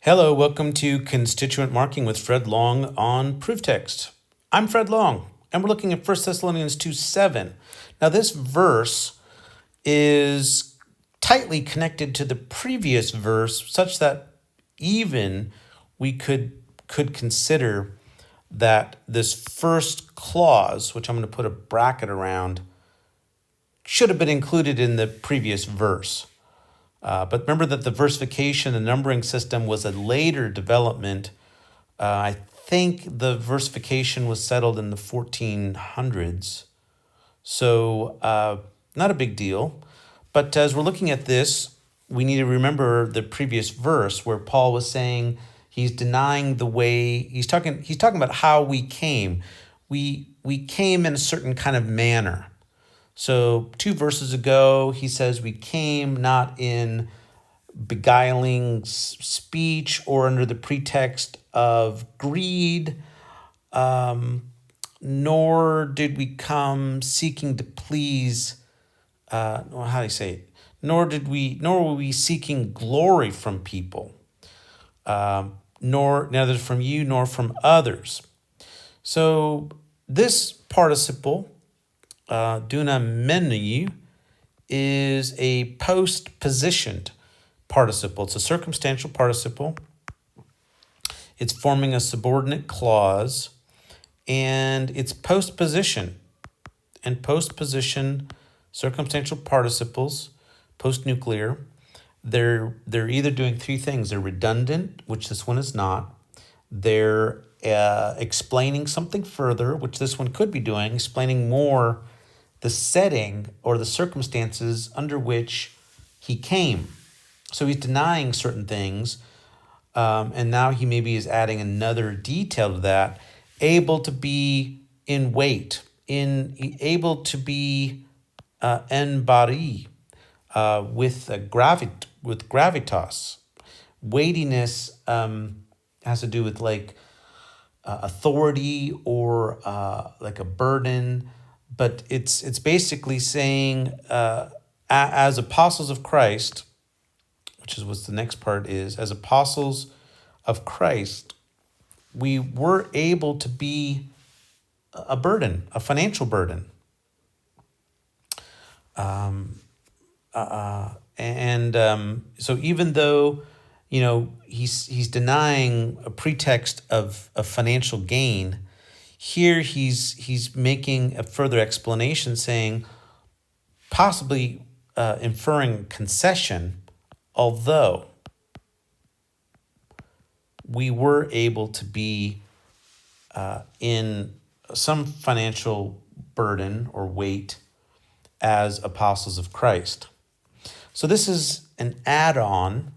Hello, welcome to Constituent Marking with Fred Long on Proof Text. I'm Fred Long, and we're looking at 1 Thessalonians 2:7. Now, this verse is tightly connected to the previous verse, such that even we could consider that this first clause, which I'm going to put a bracket around, should have been included in the previous verse. But remember that the versification, the numbering system, was a later development. I think the versification was settled in the 1400s. So not a big deal. But as we're looking at this, we need to remember the previous verse where Paul was saying he's denying the way, he's talking about how we came. We came in a certain kind of manner. So 2 verses ago, he says we came not in beguiling speech or under the pretext of greed, nor did we come seeking to please, how do you say it? Nor were we seeking glory from people, nor neither from you nor from others. So this participle, dunameniu, is a post-positioned participle. It's a circumstantial participle. It's forming a subordinate clause, and it's post-position. And post-position circumstantial participles, post-nuclear, they're either doing 3 things. They're redundant, which this one is not. They're explaining something further, which this one could be doing, explaining more the setting or the circumstances under which he came. So he's denying certain things, and now he maybe is adding another detail to that, able to be in weight, able to be en bari, with gravitas. Weightiness has to do with like authority or like a burden, but it's basically saying as apostles of Christ, which is what the next part is, as apostles of Christ, we were able to be a burden, a financial burden. So even though, he's denying a pretext of financial gain, here he's making a further explanation, saying, possibly inferring concession, although we were able to be in some financial burden or weight as apostles of Christ. So this is an add-on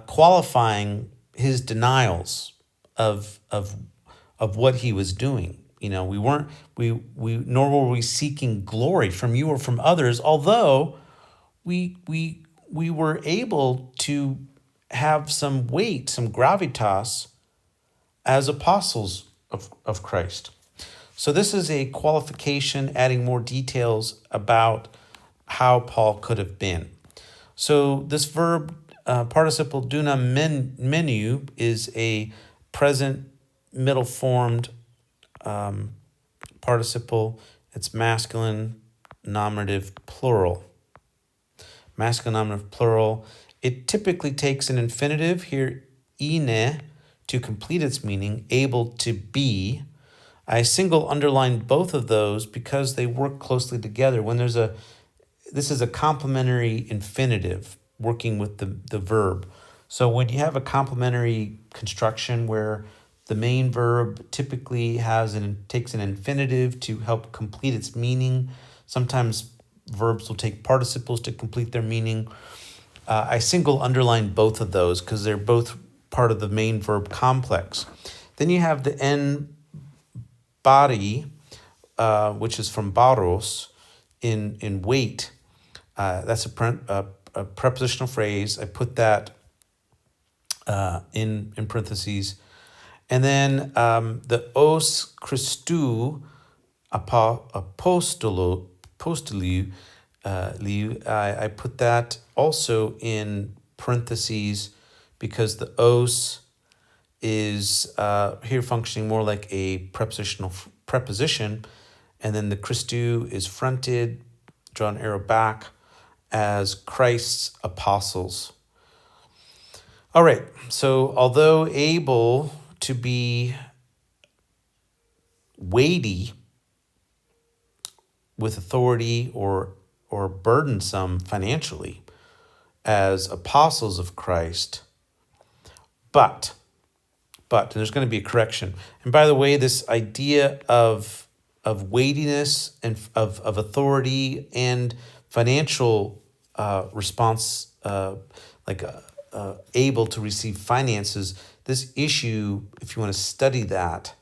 qualifying his denials of what he was doing. We weren't nor were we seeking glory from you or from others, although we were able to have some weight, some gravitas as apostles of Christ. So this is a qualification, adding more details about how Paul could have been. So this verb, participle dunameniu, is a present middle formed participle. It's masculine, nominative, plural. Masculine, nominative, plural. It typically takes an infinitive here, ine, to complete its meaning, able to be. I single underline both of those because they work closely together. When this is a complementary infinitive working with the verb. So when you have a complementary construction where the main verb typically takes an infinitive to help complete its meaning, sometimes verbs will take participles to complete their meaning. I single underline both of those because they're both part of the main verb complex. Then you have the en bari, which is from baros, in weight. That's a prepositional phrase. I put that in parentheses. And then the os Christou apostoliu, I put that also in parentheses because the os is here functioning more like a prepositional preposition, and then the Christou is fronted, draw an arrow back, as Christ's apostles. All right, so although able to be weighty with authority or burdensome financially as apostles of Christ, but and there's going to be a correction. And by the way, this idea of weightiness and of authority and financial response, able to receive finances, this issue, if you want to study that,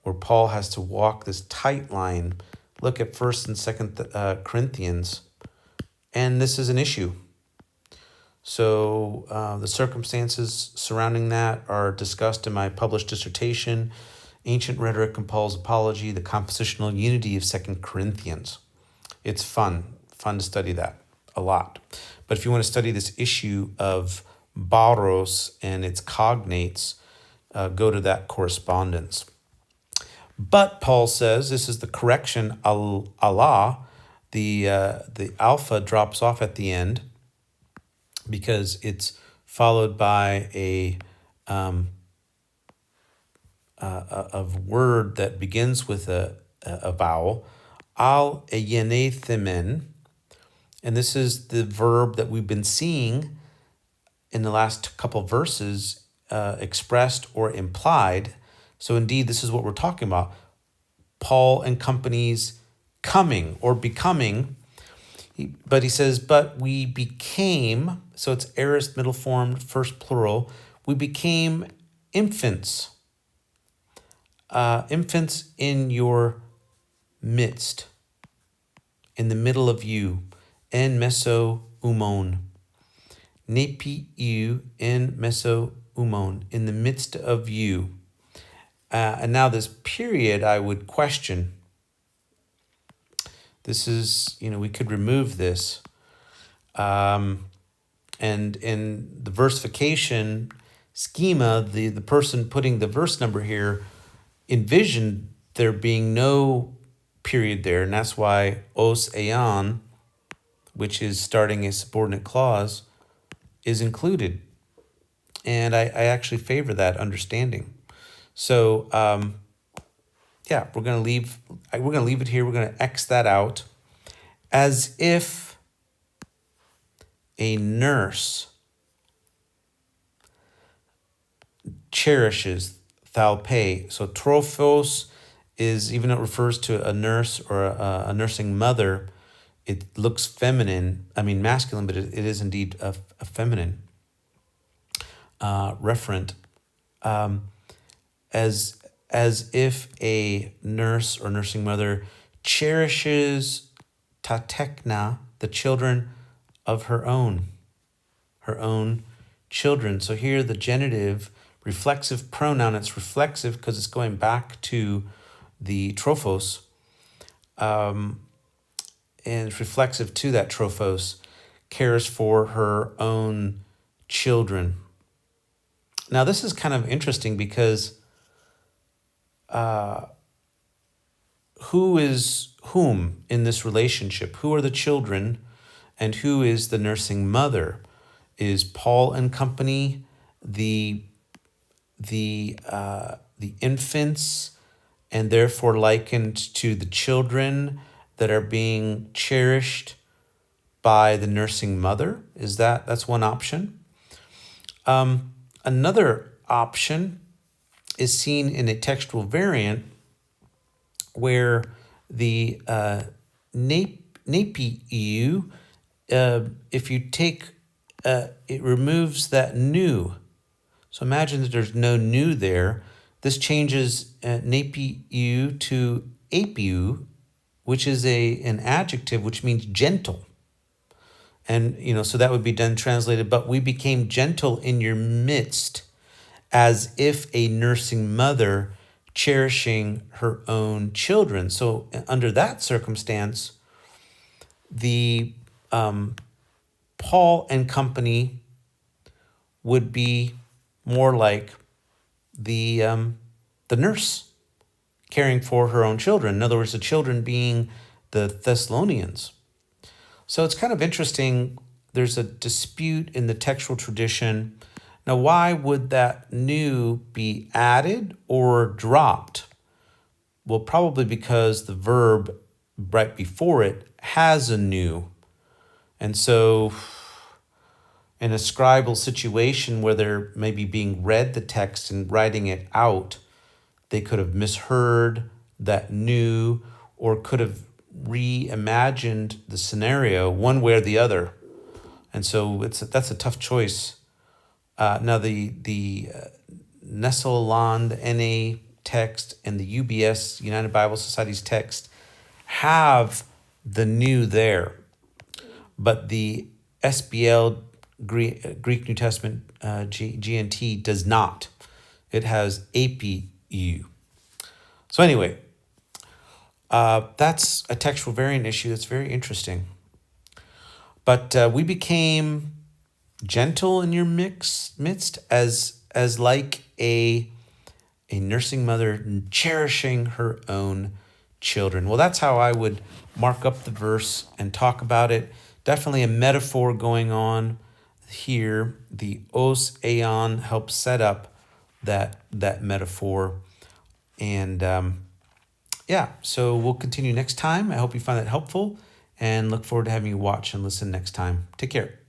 where Paul has to walk this tight line, look at 1st and 2nd Corinthians, and this is an issue. So the circumstances surrounding that are discussed in my published dissertation, Ancient Rhetoric and Paul's Apology, the Compositional Unity of 2nd Corinthians. It's fun to study that a lot. But if you want to study this issue of baros and its cognates, go to that correspondence. But Paul says, this is the correction, Allah, the alpha drops off at the end, because it's followed by a word that begins with a vowel, al eyenethemen, and this is the verb that we've been seeing in the last couple verses, expressed or implied. So indeed, this is what we're talking about. Paul and company's coming or becoming. But he says, but we became, so it's aorist, middle form, first plural, we became infants. Infants in your midst, in the middle of you, en meso umon. Nepi you, en meso umon, in the midst of you. And now this period I would question. This is, we could remove this. And in the versification schema, the person putting the verse number here envisioned there being no period there. And that's why os eon, which is starting a subordinate clause, is included. And I actually favor that understanding. So, we're going to leave it here. We're going to X that out, as if a nurse cherishes thalpe. So trophos is, even though it refers to a nurse or a nursing mother, it looks feminine. I mean masculine, but it is indeed a feminine referent. As if a nurse or nursing mother cherishes tatekna, the children of her own children. So here the genitive reflexive pronoun, it's reflexive because it's going back to the trophos, and it's reflexive to that trophos, cares for her own children. Now this is kind of interesting because who is whom in this relationship? Who are the children and who is the nursing mother? Is Paul and company the infants and therefore likened to the children that are being cherished by the nursing mother? That's one option. Another option is seen in a textual variant where the nepiu, if you take, it removes that nu. So imagine that there's no nu there. This changes nepiu to apiu, which is an adjective which means gentle. And, so that would be then translated, but we became gentle in your midst, as if a nursing mother cherishing her own children. So under that circumstance, the Paul and company would be more like the nurse caring for her own children. In other words, the children being the Thessalonians. So it's kind of interesting. There's a dispute in the textual tradition. Now, why would that new be added or dropped? Well, probably because the verb right before it has a new. And so in a scribal situation where they're maybe being read the text and writing it out, they could have misheard that new or could have reimagined the scenario one way or the other. And so that's a tough choice. Now the Nestle-Aland NA text and the UBS, United Bible Society's text, have the new there. But the SBL Greek New Testament GNT does not. It has APU. So anyway, that's a textual variant issue that's very interesting. But we became gentle in your midst as like a nursing mother cherishing her own children. Well, that's how I would mark up the verse and talk about it. Definitely a metaphor going on here. The os aeon helps set up that metaphor. And so we'll continue next time. I hope you find that helpful and look forward to having you watch and listen next time. Take care.